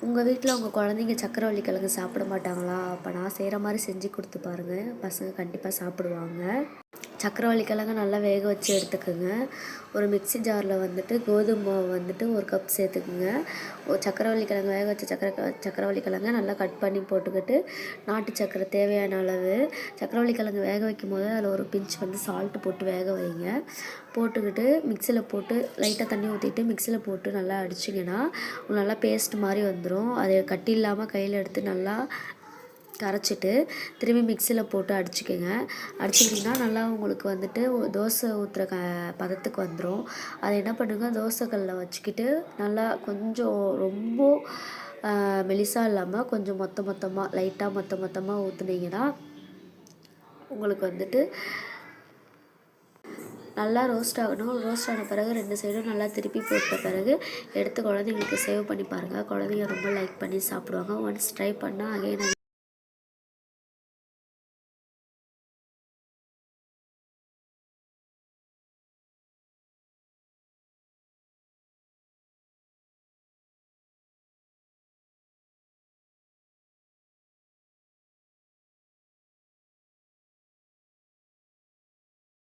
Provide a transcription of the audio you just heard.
உங்கள் வீட்டில் உங்கள் குழந்தைங்க சக்கரவள்ளி கிழங்கு சாப்பிட மாட்டாங்களா? அப்போ நான் செய்கிற மாதிரி செஞ்சு கொடுத்து பாருங்கள், பசங்க கண்டிப்பாக சாப்பிடுவாங்க. சக்கரவள்ளி கிழங்கு நல்லா வேக வச்சு எடுத்துக்கோங்க. ஒரு மிக்ஸி ஜாரில் வந்துட்டு கோதுமை மாவு வந்துட்டு 1 கப் சேர்த்துக்குங்க. சக்கரவள்ளி கிழங்கு வேக வச்ச சக்கரவள்ளி கிழங்க நல்லா கட் பண்ணி போட்டுக்கிட்டு, நாட்டு சக்கரை தேவையான அளவு. சக்கரவள்ளி கிழங்கு வேக வைக்கும் போது அதில் ஒரு பிஞ்ச் வந்து சால்ட்டு போட்டு வேக வைங்க. போட்டுக்கிட்டு மிக்சியில் போட்டு லைட்டாக தண்ணி ஊற்றிட்டு மிக்சியில் போட்டு நல்லா அடிச்சிங்கன்னா நல்லா பேஸ்ட் மாதிரி வந்துடும். அதை கட்டி இல்லாமல் கையில் எடுத்து நல்லா கரைச்சிட்டு திரும்பி மிக்சியில் போட்டு அடிச்சுக்கோங்க. அடிச்சிக்கிட்டிங்கன்னா நல்லா உங்களுக்கு வந்துட்டு தோசை ஊற்றுற பதத்துக்கு வந்துடும். அதை என்ன பண்ணுங்கள், தோசைக்கல்லில் வச்சுக்கிட்டு நல்லா கொஞ்சம் ரொம்ப மெலிசாக இல்லாமல் கொஞ்சம் மொத்தமாக லைட்டாக மொத்தமாக ஊற்றுனீங்கன்னா உங்களுக்கு வந்துட்டு நல்லா ரோஸ்ட் ஆகணும். ரோஸ்ட் ஆன பிறகு 2 சைடும் நல்லா திருப்பி போட்ட பிறகு எடுத்து குழந்தைங்களுக்கு சேவ் பண்ணி பாருங்கள். குழந்தைங்க ரொம்ப லைக் பண்ணி சாப்பிடுவாங்க. ஒன்ஸ் ட்ரை பண்ணால் அகைன்